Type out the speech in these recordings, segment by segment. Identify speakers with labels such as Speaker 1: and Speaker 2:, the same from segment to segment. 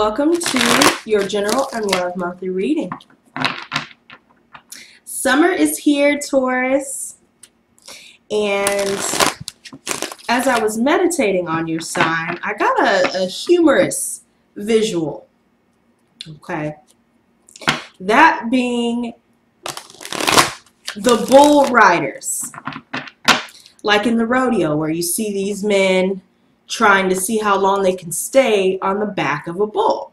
Speaker 1: Welcome to your general and love monthly reading. Summer is here, Taurus, and as I was meditating on your sign, I got a humorous visual, okay? That being the bull riders, like in the rodeo where you see these men trying to see how long they can stay on the back of a bull.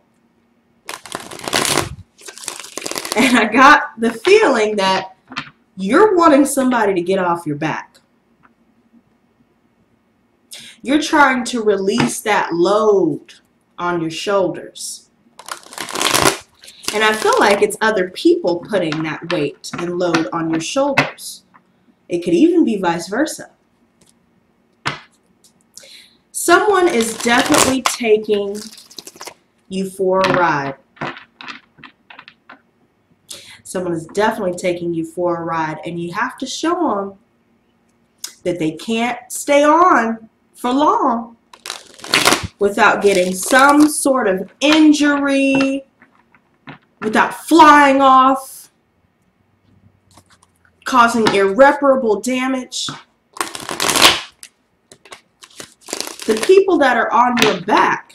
Speaker 1: And I got the feeling that you're wanting somebody to get off your back. You're trying to release that load on your shoulders. And I feel like it's other people putting that weight and load on your shoulders. It could even be vice versa. Someone is definitely taking you for a ride. Someone is definitely taking you for a ride, and you have to show them that they can't stay on for long without getting some sort of injury, without flying off, causing irreparable damage. The people that are on your back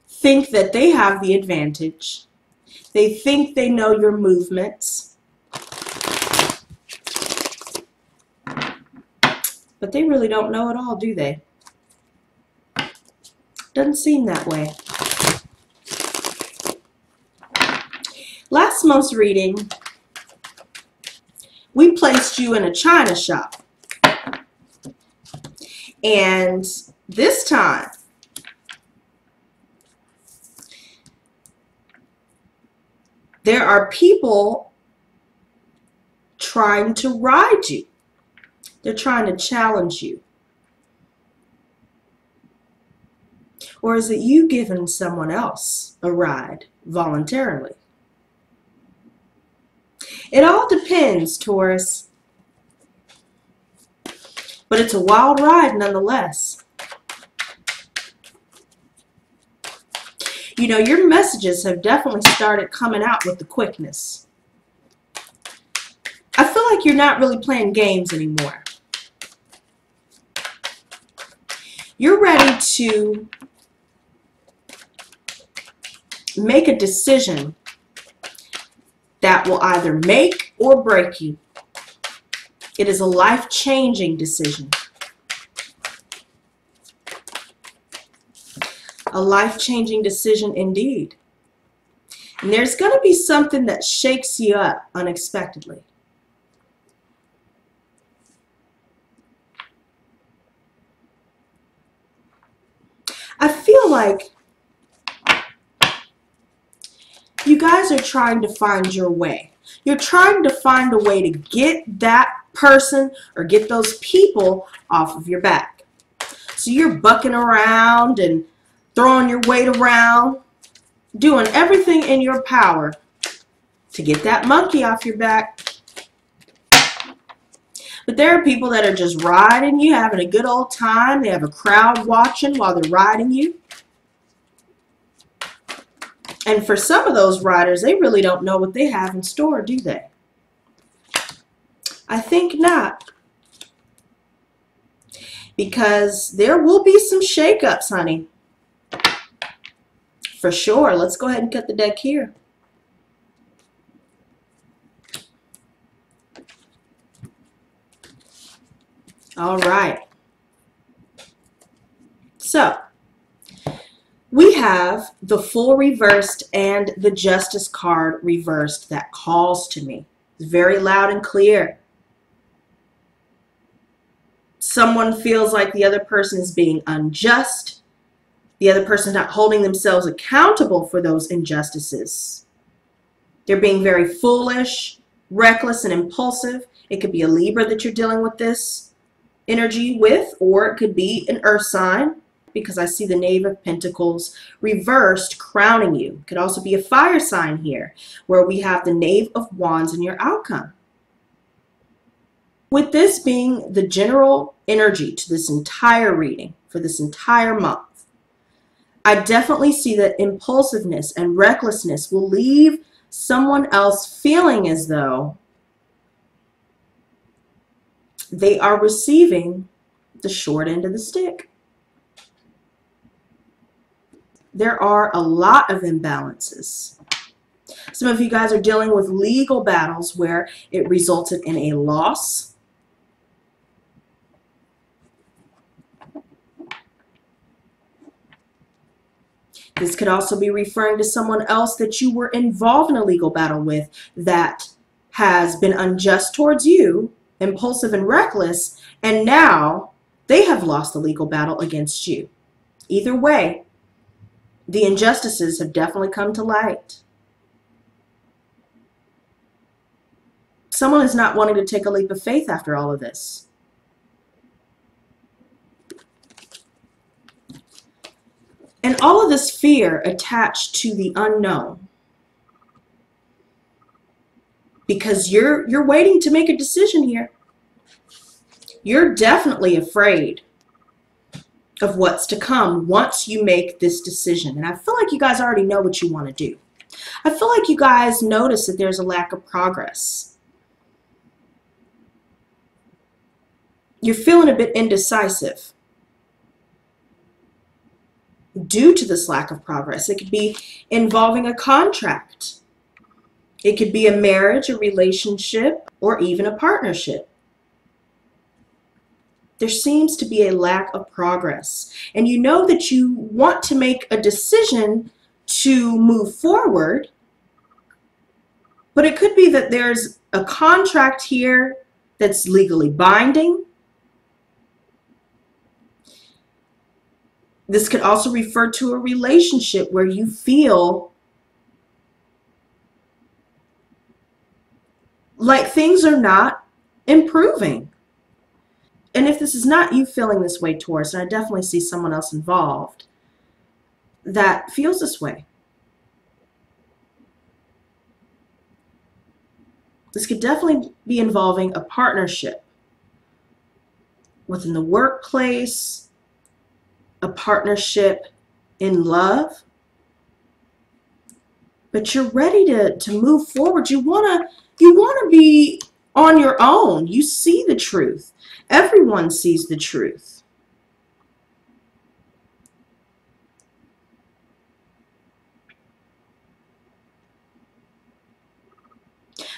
Speaker 1: think that they have the advantage. They think they know your movements. But they really don't know it all, do they? Doesn't seem that way. Last month's reading, we placed you in a china shop. And this time, there are people trying to ride you. They're trying to challenge you. Or is it you giving someone else a ride voluntarily? It all depends, Taurus. But it's a wild ride nonetheless. You know, your messages have definitely started coming out with the quickness. I feel like you're not really playing games anymore. You're ready to make a decision that will either make or break you. It is a life-changing decision. A life-changing decision indeed. And there's going to be something that shakes you up unexpectedly. I feel like you guys are trying to find your way. You're trying to find a way to get that person or get those people off of your back. So you're bucking around and throwing your weight around, doing everything in your power to get that monkey off your back. But there are people that are just riding you, having a good old time. They have a crowd watching while they're riding you. And for some of those riders, they really don't know what they have in store, do they? I think not. Because there will be some shakeups, honey. For sure. Let's go ahead and cut the deck here. All right. So, we have the Fool reversed and the Justice card reversed that calls to me. It's very loud and clear. Someone feels like the other person is being unjust. The other person is not holding themselves accountable for those injustices. They're being very foolish, reckless, and impulsive. It could be a Libra that you're dealing with this energy with, or it could be an earth sign, because I see the Knave of Pentacles reversed crowning you. It could also be a fire sign here, where we have the Knave of Wands in your outcome. With this being the general energy to this entire reading for this entire month, I definitely see that impulsiveness and recklessness will leave someone else feeling as though they are receiving the short end of the stick. There are a lot of imbalances. Some of you guys are dealing with legal battles where it resulted in a loss. This could also be referring to someone else that you were involved in a legal battle with that has been unjust towards you, impulsive and reckless, and now they have lost the legal battle against you. Either way, the injustices have definitely come to light. Someone is not wanting to take a leap of faith after all of this. And all of this fear attached to the unknown. Because you're waiting to make a decision here. You're definitely afraid of what's to come once you make this decision. And I feel like you guys already know what you want to do. I feel like you guys notice that there's a lack of progress. You're feeling a bit indecisive due to this lack of progress. It could be involving a contract. It could be a marriage, a relationship, or even a partnership. There seems to be a lack of progress. And you know that you want to make a decision to move forward, but it could be that there's a contract here that's legally binding. This could also refer to a relationship where you feel like things are not improving. And if this is not you feeling this way, Taurus, and I definitely see someone else involved that feels this way. This could definitely be involving a partnership within the workplace, a partnership in love. But you're ready to move forward. You want to be on your own. You see the truth. Everyone sees the truth.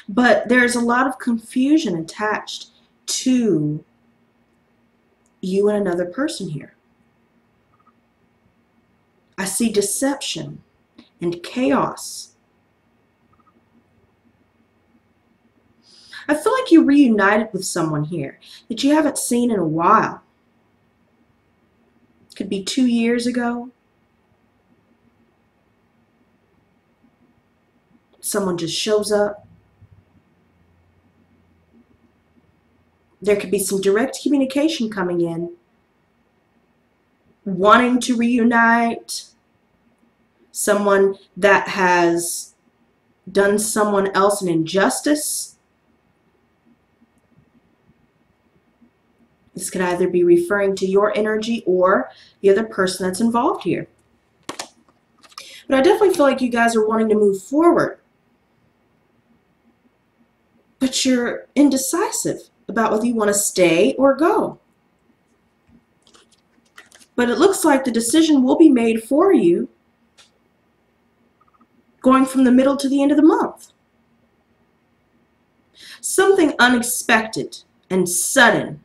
Speaker 1: But there's a lot of confusion attached to you and another person here. I see deception and chaos. I feel like you reunited with someone here that you haven't seen in a while. Could be 2 years ago. Someone just shows up. There could be some direct communication coming in, wanting to reunite. Someone that has done someone else an injustice. This could either be referring to your energy or the other person that's involved here. But I definitely feel like you guys are wanting to move forward. But you're indecisive about whether you want to stay or go. But it looks like the decision will be made for you going from the middle to the end of the month. Something unexpected and sudden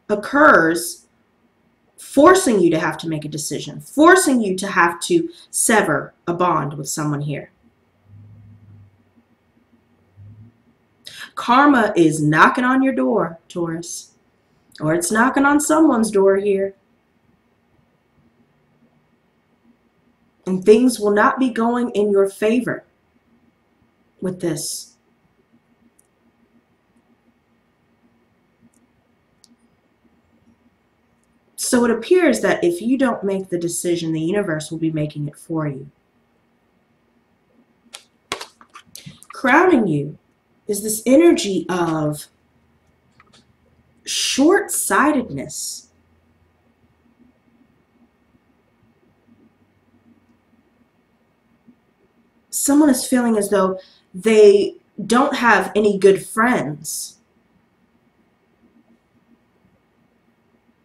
Speaker 1: occurs, forcing you to have to make a decision, forcing you to have to sever a bond with someone here. Karma is knocking on your door, Taurus, or it's knocking on someone's door here. And things will not be going in your favor with this. So it appears that if you don't make the decision, the universe will be making it for you. Crowning you is this energy of short-sightedness. Someone is feeling as though they don't have any good friends.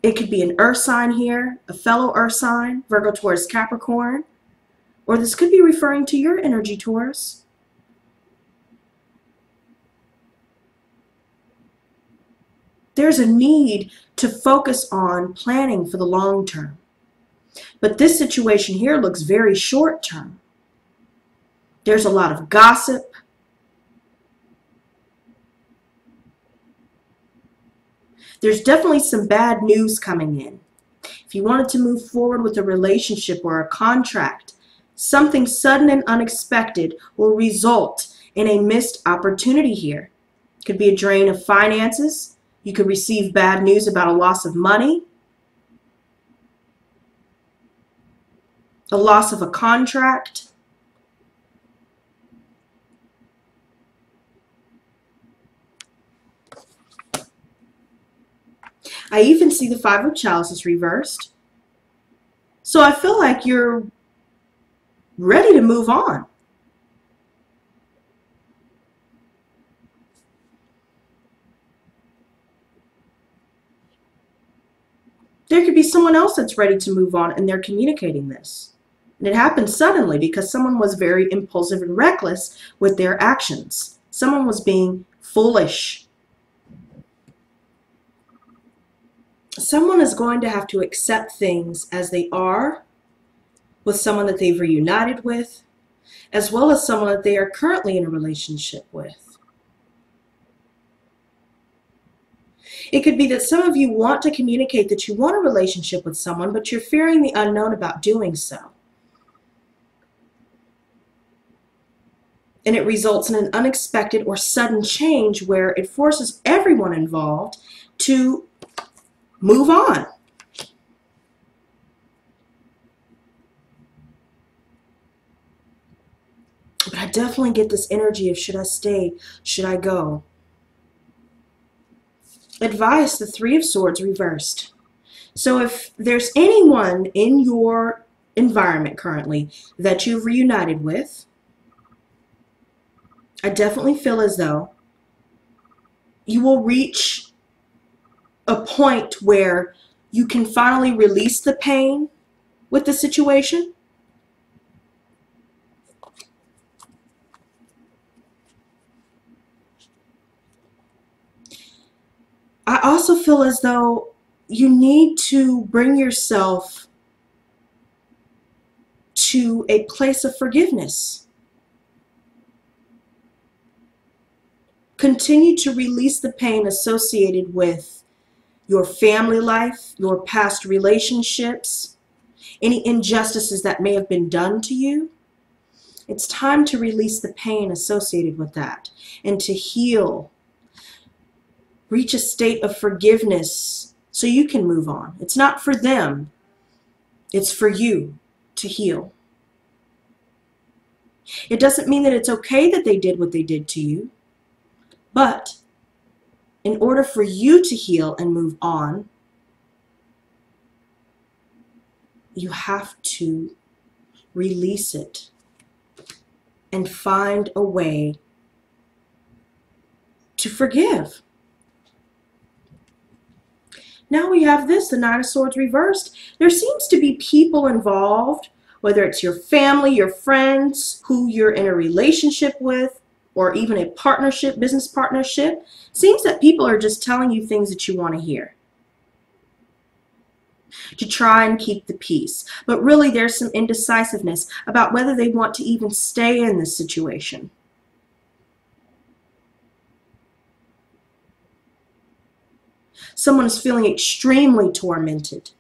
Speaker 1: It could be an earth sign here, a fellow earth sign, Virgo, Taurus, Capricorn, or this could be referring to your energy, Taurus. There's a need to focus on planning for the long term. But this situation here looks very short term. There's a lot of gossip. There's definitely some bad news coming in. If you wanted to move forward with a relationship or a contract, something sudden and unexpected will result in a missed opportunity here. It could be a drain of finances. You could receive bad news about a loss of money, a loss of a contract. I even see the Five of Chalices reversed. So I feel like you're ready to move on. There could be someone else that's ready to move on and they're communicating this. And it happened suddenly because someone was very impulsive and reckless with their actions. Someone was being foolish. Someone is going to have to accept things as they are with someone that they've reunited with, as well as someone that they are currently in a relationship with. It could be that some of you want to communicate that you want a relationship with someone, but you're fearing the unknown about doing so. And it results in an unexpected or sudden change where it forces everyone involved to move on. But I definitely get this energy of should I stay, should I go? Advice, the Three of Swords reversed. So if there's anyone in your environment currently that you've reunited with, I definitely feel as though you will reach a point where you can finally release the pain with the situation. I also feel as though you need to bring yourself to a place of forgiveness. Continue to release the pain associated with your family life, your past relationships, any injustices that may have been done to you. It's time to release the pain associated with that and to heal. Reach a state of forgiveness so you can move on. It's not for them. It's for you to heal. It doesn't mean that it's okay that they did what they did to you, but in order for you to heal and move on, you have to release it and find a way to forgive. Now we have this, the Nine of Swords reversed. There seems to be people involved, whether it's your family, your friends, who you're in a relationship with, or even a partnership, business partnership. Seems that people are just telling you things that you want to hear to try and keep the peace. But really there's some indecisiveness about whether they want to even stay in this situation. Someone is feeling extremely tormented.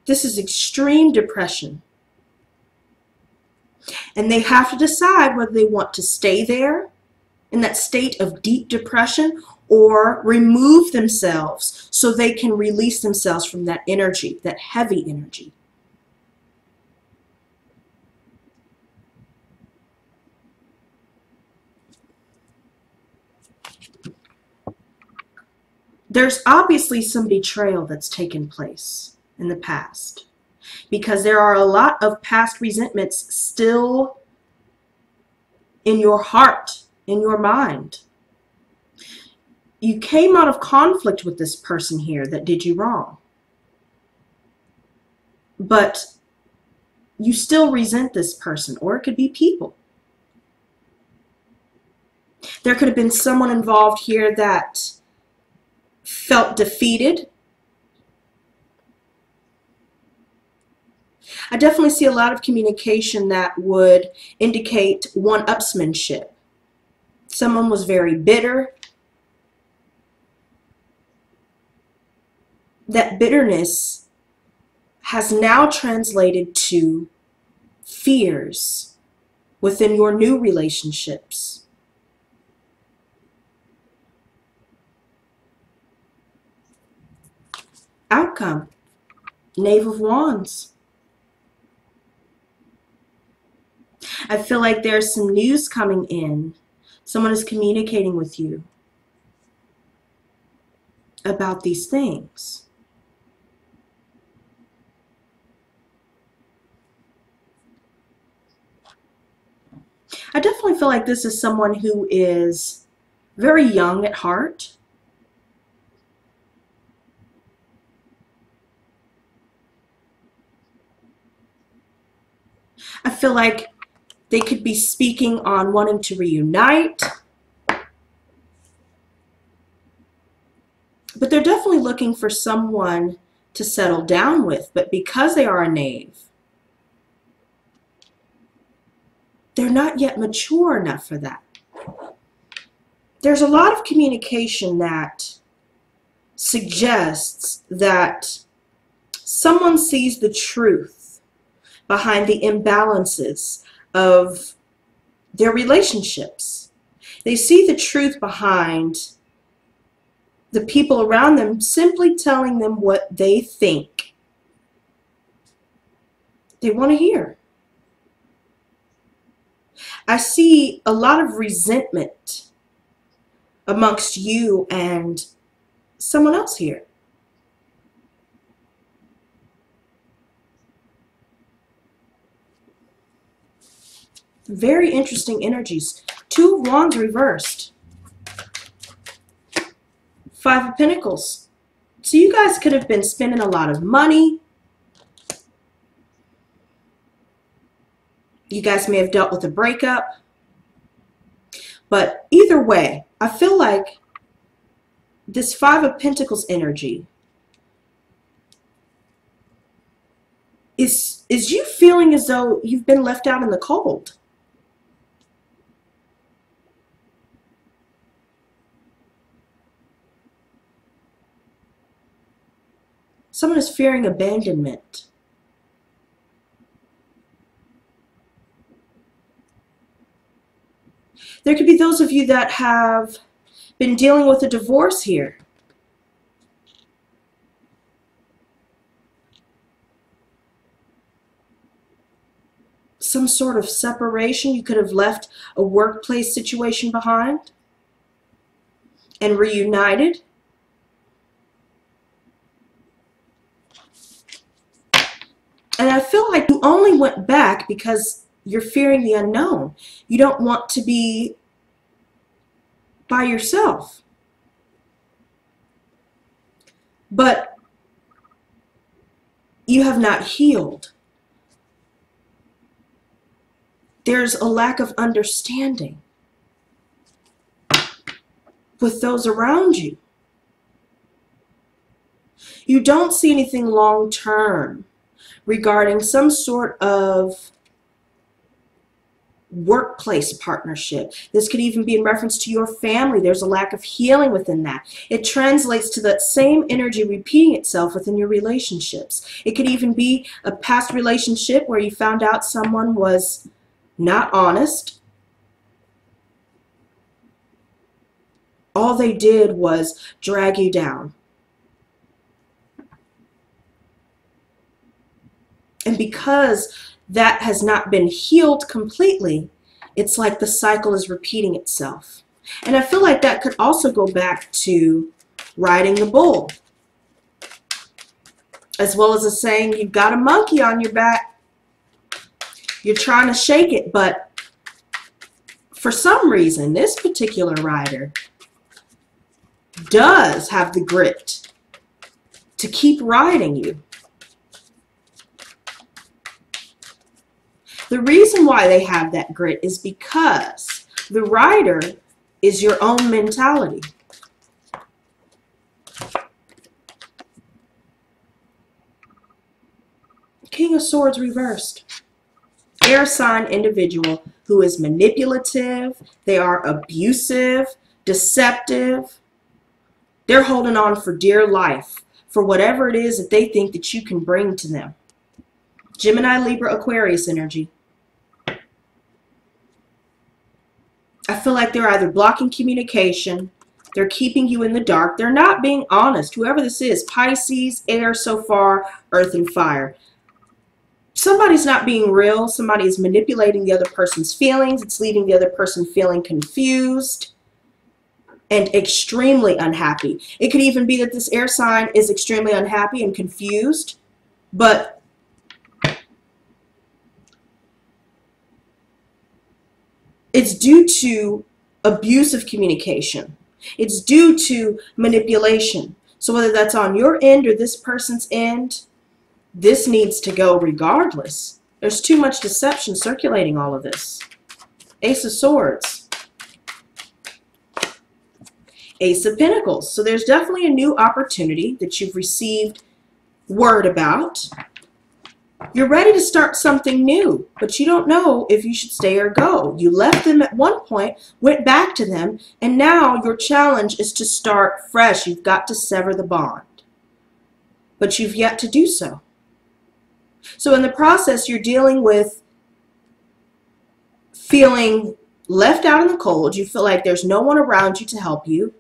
Speaker 1: This is extreme depression. And they have to decide whether they want to stay there in that state of deep depression or remove themselves so they can release themselves from that energy, that heavy energy. There's obviously some betrayal that's taken place in the past, because there are a lot of past resentments still in your heart, in your mind. You came out of conflict with this person here that did you wrong, but you still resent this person, or it could be people. There could have been someone involved here that felt defeated. I definitely see a lot of communication that would indicate one-upsmanship. Someone was very bitter. That bitterness has now translated to fears within your new relationships. Outcome, Knave of Wands. I feel like there's some news coming in. Someone is communicating with you about these things. I definitely feel like this is someone who is very young at heart. I feel like they could be speaking on wanting to reunite. But they're definitely looking for someone to settle down with. But because they are a knave, they're not yet mature enough for that. There's a lot of communication that suggests that someone sees the truth behind the imbalances of their relationships. They see the truth behind the people around them simply telling them what they think they want to hear. I see a lot of resentment amongst you and someone else here. Very interesting energies. Two of Wands reversed. Five of Pentacles. So you guys could have been spending a lot of money. You guys may have dealt with a breakup. But either way, I feel like this Five of Pentacles energy is you feeling as though you've been left out in the cold. Someone is fearing abandonment. There could be those of you that have been dealing with a divorce here. Some sort of separation. You could have left a workplace situation behind and reunited. And I feel like you only went back because you're fearing the unknown. You don't want to be by yourself. But you have not healed. There's a lack of understanding with those around you. You don't see anything long-term regarding some sort of workplace partnership. This could even be in reference to your family. There's a lack of healing within that. It translates to that same energy repeating itself within your relationships. It could even be a past relationship where you found out someone was not honest. All they did was drag you down. And because that has not been healed completely, it's like the cycle is repeating itself. And I feel like that could also go back to riding the bull. As well as a saying, you've got a monkey on your back. You're trying to shake it, but for some reason, this particular rider does have the grit to keep riding you. The reason why they have that grit is because the rider is your own mentality. King of Swords reversed. Air sign individual who is manipulative, they are abusive, deceptive. They're holding on for dear life for whatever it is that they think that you can bring to them. Gemini, Libra, Aquarius energy. I feel like they're either blocking communication, they're keeping you in the dark, they're not being honest. Whoever this is, Pisces, air so far, earth and fire. Somebody's not being real. Somebody is manipulating the other person's feelings. It's leaving the other person feeling confused and extremely unhappy. It could even be that this air sign is extremely unhappy and confused, but it's due to abusive communication. It's due to manipulation. So whether that's on your end or this person's end, this needs to go regardless. There's too much deception circulating all of this. Ace of Swords. Ace of Pentacles. So there's definitely a new opportunity that you've received word about. You're ready to start something new, but you don't know if you should stay or go. You left them at one point, went back to them, and now your challenge is to start fresh. You've got to sever the bond, but you've yet to do so. So in the process, you're dealing with feeling left out in the cold. You feel like there's no one around you to help you.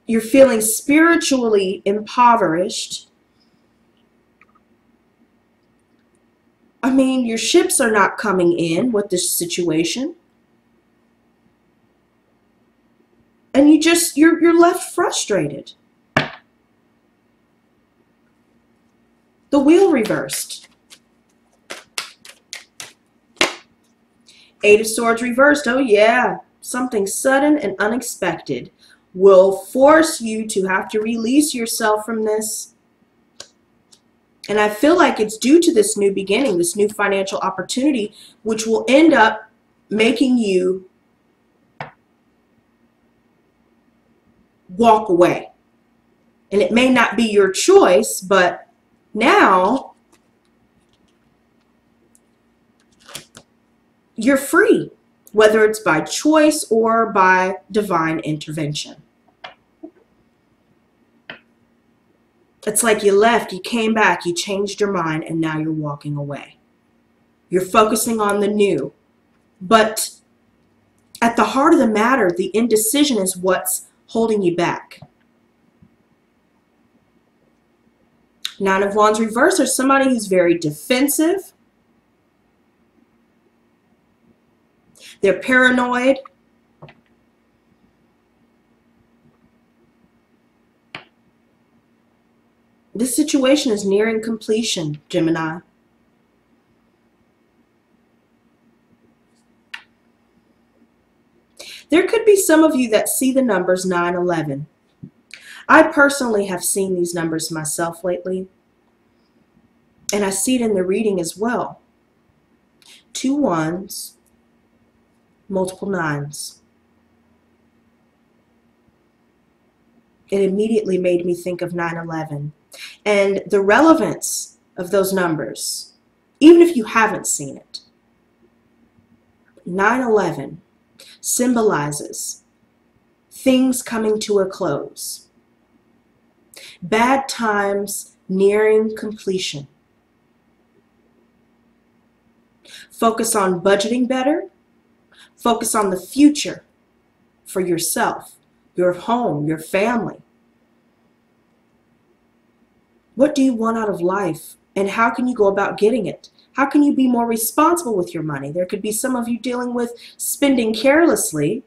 Speaker 1: You're feeling spiritually impoverished. I mean, your ships are not coming in with this situation. And you're left frustrated. The wheel reversed. Eight of Swords reversed. Oh yeah, something sudden and unexpected will force you to have to release yourself from this. And I feel like it's due to this new beginning, this new financial opportunity, which will end up making you walk away. And it may not be your choice, but now you're free, whether it's by choice or by divine intervention. It's like you left, you came back, you changed your mind, and now you're walking away. You're focusing on the new. But at the heart of the matter, the indecision is what's holding you back. Nine of Wands reversed, or somebody who's very defensive. They're paranoid. This situation is nearing completion, Gemini. There could be some of you that see the numbers 9-11. I personally have seen these numbers myself lately, and I see it in the reading as well. 2 1s, multiple 9s. It immediately made me think of 9/11 and the relevance of those numbers, even if you haven't seen it. 9/11 symbolizes things coming to a close, bad times nearing completion. Focus on budgeting better. Focus on the future for yourself, your home, your family. What do you want out of life, and how can you go about getting it? How can you be more responsible with your money? There could be some of you dealing with spending carelessly,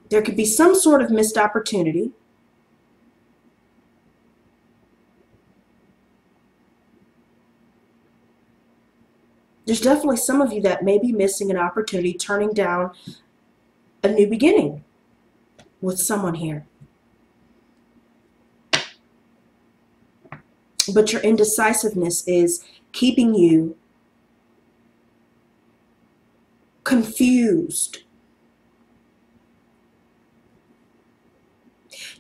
Speaker 1: There could be some sort of missed opportunity. There's definitely some of you that may be missing an opportunity, turning down a new beginning with someone here. But your indecisiveness is keeping you confused.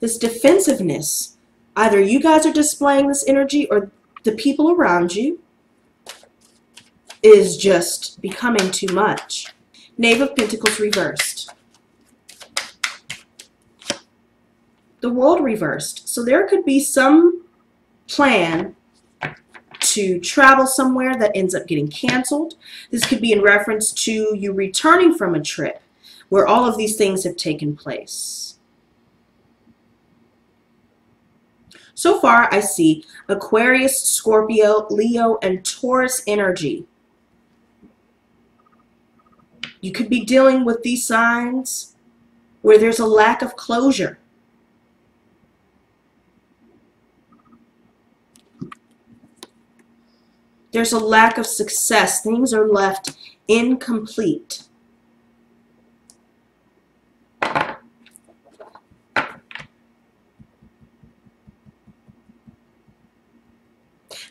Speaker 1: This defensiveness, either you guys are displaying this energy or the people around you, is just becoming too much. Knave of Pentacles reversed. The World reversed. So there could be some plan to travel somewhere that ends up getting canceled. This could be in reference to you returning from a trip where all of these things have taken place. So far, I see Aquarius, Scorpio, Leo, and Taurus energy. You could be dealing with these signs where there's a lack of closure. There's a lack of success. Things are left incomplete.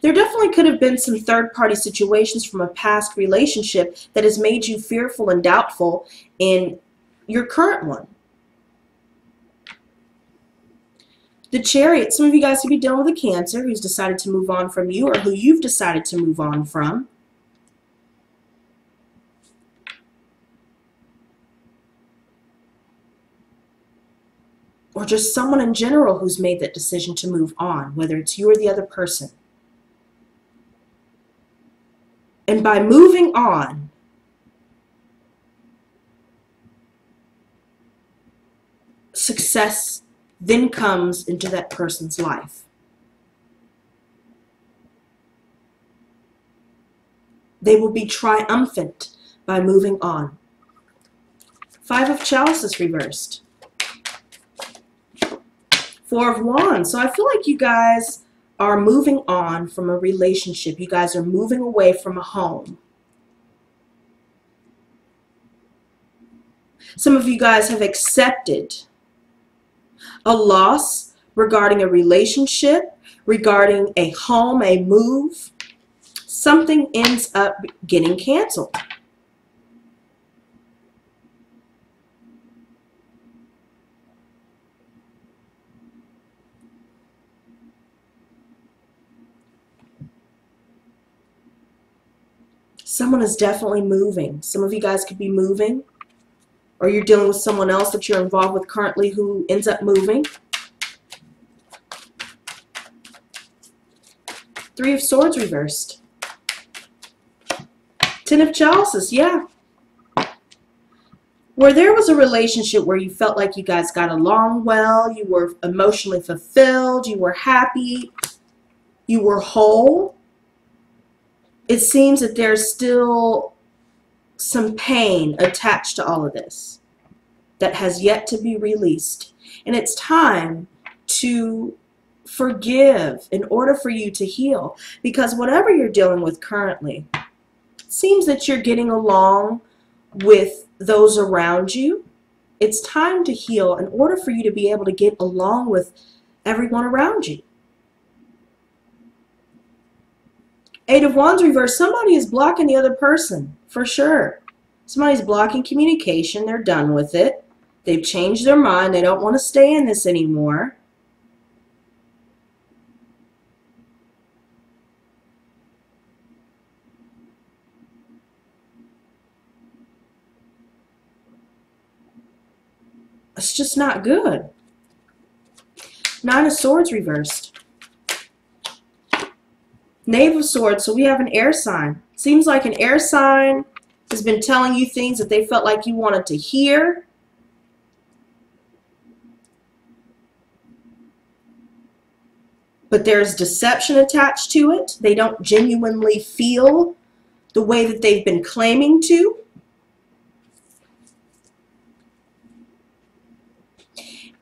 Speaker 1: There definitely could have been some third-party situations from a past relationship that has made you fearful and doubtful in your current one. The Chariot, some of you guys could be dealing with a Cancer who's decided to move on from you, or who you've decided to move on from. Or just someone in general who's made that decision to move on, whether it's you or the other person. And by moving on, success then comes into that person's life. They will be triumphant by moving on. Five of Chalices reversed. Four of Wands. So I feel like you guys are moving on from a relationship. You guys are moving away from a home. Some of you guys have accepted a loss regarding a relationship, regarding a home, a move. Something ends up getting canceled. Someone is definitely moving. Some of you guys could be moving, or you're dealing with someone else that you're involved with currently who ends up moving. Three of Swords reversed. Ten of Chalices, yeah. Where there was a relationship where you felt like you guys got along well, you were emotionally fulfilled, you were happy, you were whole. It seems that there's still some pain attached to all of this that has yet to be released. And it's time to forgive in order for you to heal. Because whatever you're dealing with currently, it seems that you're getting along with those around you. It's time to heal in order for you to be able to get along with everyone around you. Eight of Wands reversed. Somebody is blocking the other person, for sure. Somebody's blocking communication. They're done with it. They've changed their mind. They don't want to stay in this anymore. It's just not good. Nine of Swords reversed. Knave of Swords, so we have an air sign. Seems like an air sign has been telling you things that they felt like you wanted to hear. But there's deception attached to it. They don't genuinely feel the way that they've been claiming to.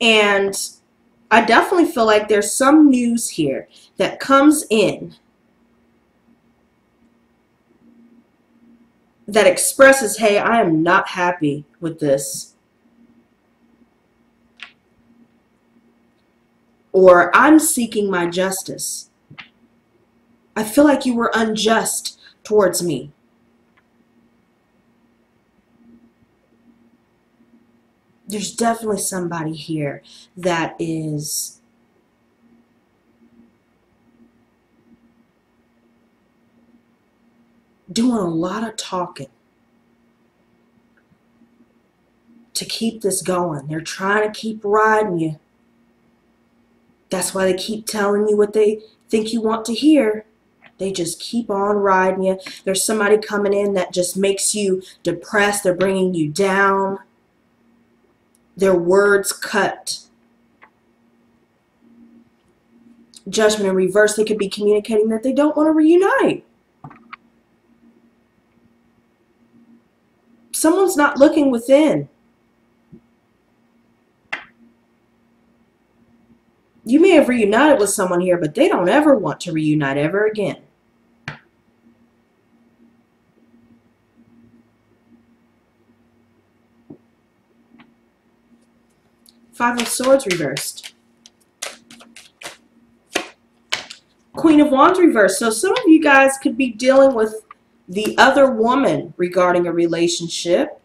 Speaker 1: And I definitely feel like there's some news here that comes in that expresses, hey, I am not happy with this. Or I'm seeking my justice. I feel like you were unjust towards me. There's definitely somebody here that is doing a lot of talking to keep this going. They're trying to keep riding you. That's why they keep telling you what they think you want to hear. They just keep on riding you. There's somebody coming in that just makes you depressed. They're bringing you down. Their words cut. Judgment in reverse. They could be communicating that they don't want to reunite. Someone's not looking within. You may have reunited with someone here, but they don't ever want to reunite ever again. Five of Swords reversed. Queen of Wands reversed. So some of you guys could be dealing with the other woman regarding a relationship.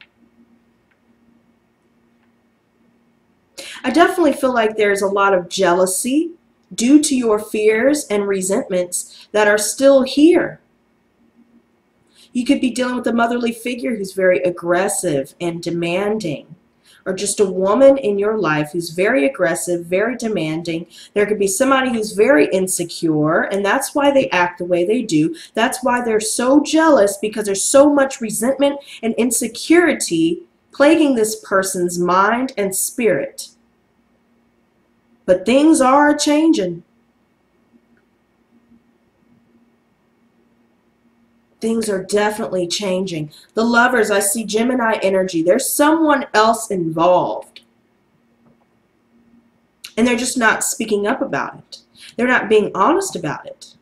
Speaker 1: I definitely feel like there's a lot of jealousy due to your fears and resentments that are still here. You could be dealing with a motherly figure who's very aggressive and demanding, or just a woman in your life who's very aggressive, very demanding. There could be somebody who's very insecure, and that's why they act the way they do. That's why they're so jealous, because there's so much resentment and insecurity plaguing this person's mind and spirit. But things are changing. Things are definitely changing. The Lovers, I see Gemini energy. There's someone else involved. And they're just not speaking up about it. They're not being honest about it.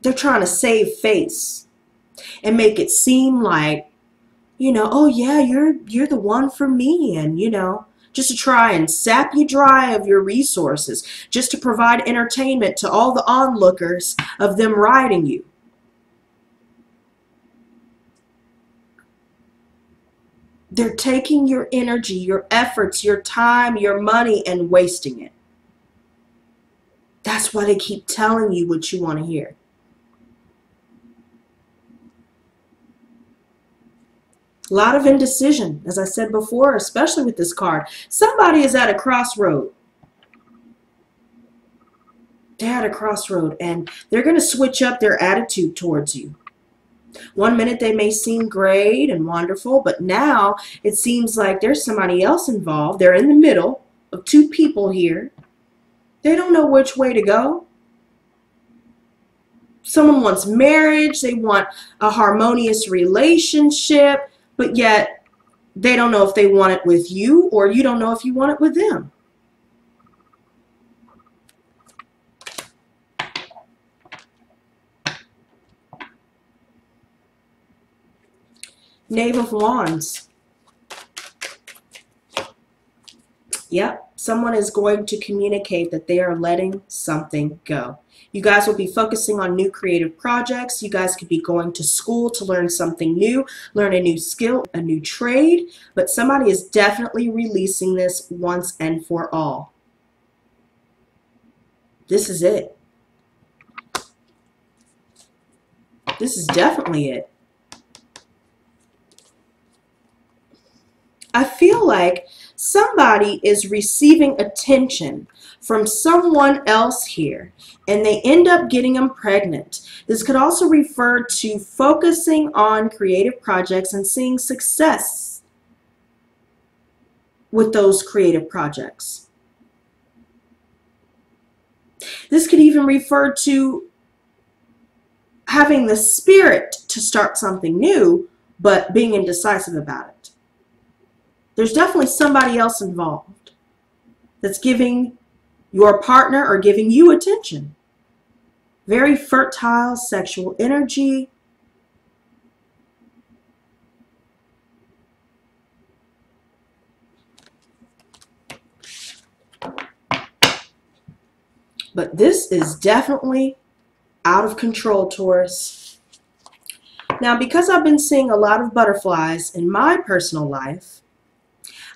Speaker 1: They're trying to save face and make it seem like, you know, oh yeah, you're the one for me, and you know, just to try and sap you dry of your resources, just to provide entertainment to all the onlookers of them riding you. They're taking your energy, your efforts, your time, your money, and wasting it. That's why they keep telling you what you want to hear. A lot of indecision, as I said before, especially with this card. Somebody is at a crossroad. They're at a crossroad, and they're going to switch up their attitude towards you. One minute they may seem great and wonderful, but now it seems like there's somebody else involved. They're in the middle of two people here. They don't know which way to go. Someone wants marriage. They want a harmonious relationship. But yet, they don't know if they want it with you, or you don't know if you want it with them. Knave of Wands. Yep, someone is going to communicate that they are letting something go. You guys will be focusing on new creative projects. You guys could be going to school to learn something new, learn a new skill, a new trade. But somebody is definitely releasing this once and for all. This is it. This is definitely it. I feel like somebody is receiving attention from someone else here, and they end up getting them pregnant. This could also refer to focusing on creative projects and seeing success with those creative projects. This could even refer to having the spirit to start something new, but being indecisive about it. There's definitely somebody else involved that's giving your partner or giving you attention. Very fertile sexual energy. But this is definitely out of control, Taurus. Now, because I've been seeing a lot of butterflies in my personal life,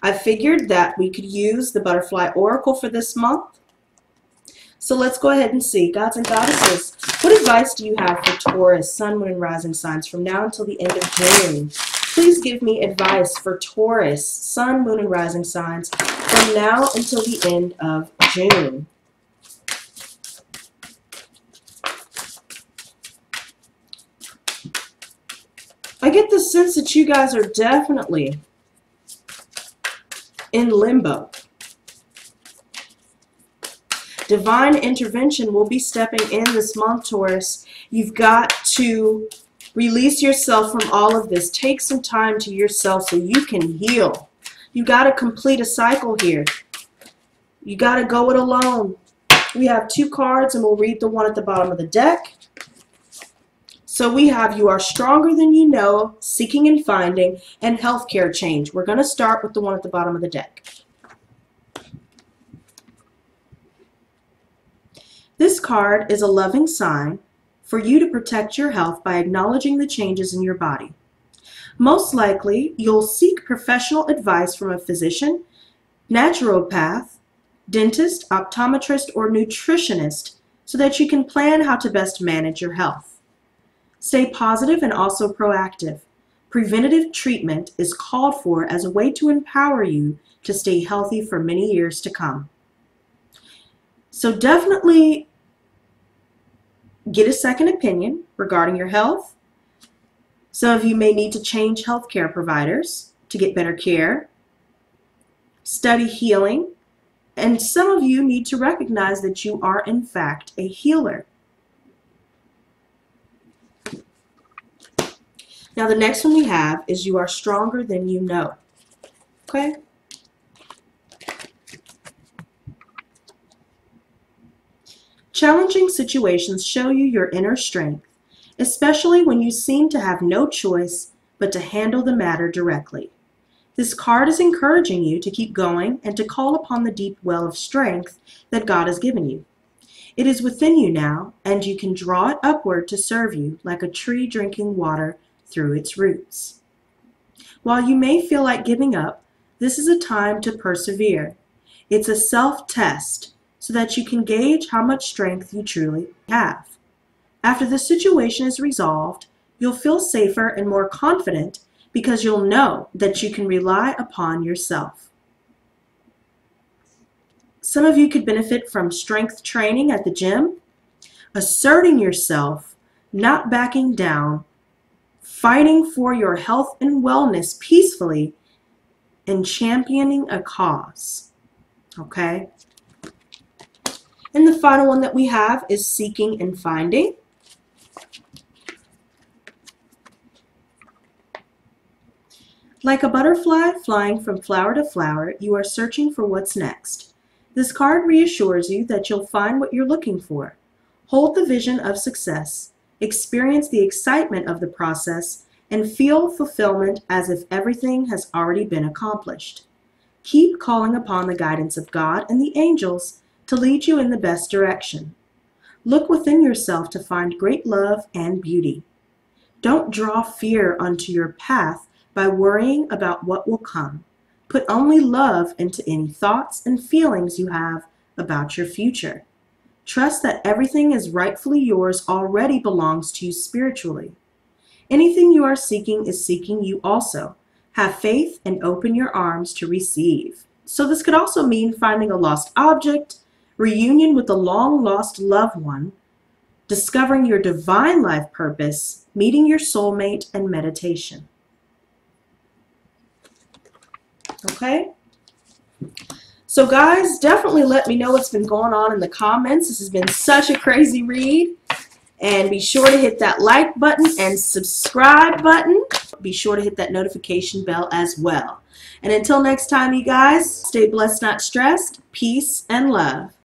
Speaker 1: I figured that we could use the butterfly oracle for this month. So let's go ahead and see. Gods and goddesses, what advice do you have for Taurus, sun, moon, and rising signs from now until the end of June? Please give me advice for Taurus, sun, moon, and rising signs from now until the end of June. I get the sense that you guys are definitely in limbo. Divine intervention will be stepping in this month, Taurus. You've got to release yourself from all of this. Take some time to yourself so you can heal. You got to complete a cycle here. You got to go it alone. We have 2 cards, and we'll read the one at the bottom of the deck. So we have You Are Stronger Than You Know, Seeking and Finding, and Healthcare Change. We're going to start with the one at the bottom of the deck. This card is a loving sign for you to protect your health by acknowledging the changes in your body. Most likely, you'll seek professional advice from a physician, naturopath, dentist, optometrist, or nutritionist so that you can plan how to best manage your health. Stay positive and also proactive. Preventative treatment is called for as a way to empower you to stay healthy for many years to come. So definitely get a second opinion regarding your health. Some of you may need to change healthcare providers to get better care. Study healing. And some of you need to recognize that you are in fact a healer. Now the next one we have is You Are Stronger Than You Know. Okay? Challenging situations show you your inner strength, especially when you seem to have no choice but to handle the matter directly. This card is encouraging you to keep going and to call upon the deep well of strength that God has given you. It is within you now, and you can draw it upward to serve you like a tree drinking water through its roots. While you may feel like giving up, this is a time to persevere. It's a self-test so that you can gauge how much strength you truly have. After the situation is resolved, you'll feel safer and more confident because you'll know that you can rely upon yourself. Some of you could benefit from strength training at the gym, asserting yourself, not backing down, fighting for your health and wellness peacefully, and championing a cause. Okay? And the final one that we have is Seeking and Finding. Like a butterfly flying from flower to flower, you are searching for what's next. This card reassures you that you'll find what you're looking for. Hold the vision of success. Experience the excitement of the process and feel fulfillment as if everything has already been accomplished. Keep calling upon the guidance of God and the angels to lead you in the best direction. Look within yourself to find great love and beauty. Don't draw fear onto your path by worrying about what will come. Put only love into any thoughts and feelings you have about your future. Trust that everything is rightfully yours already belongs to you spiritually. Anything you are seeking is seeking you also. Have faith and open your arms to receive. So this could also mean finding a lost object, reunion with a long-lost loved one, discovering your divine life purpose, meeting your soulmate, and meditation. Okay? So guys, definitely let me know what's been going on in the comments. This has been such a crazy read. And be sure to hit that like button and subscribe button. be sure to hit that notification bell as well. And until next time, you guys, stay blessed, not stressed. Peace and love.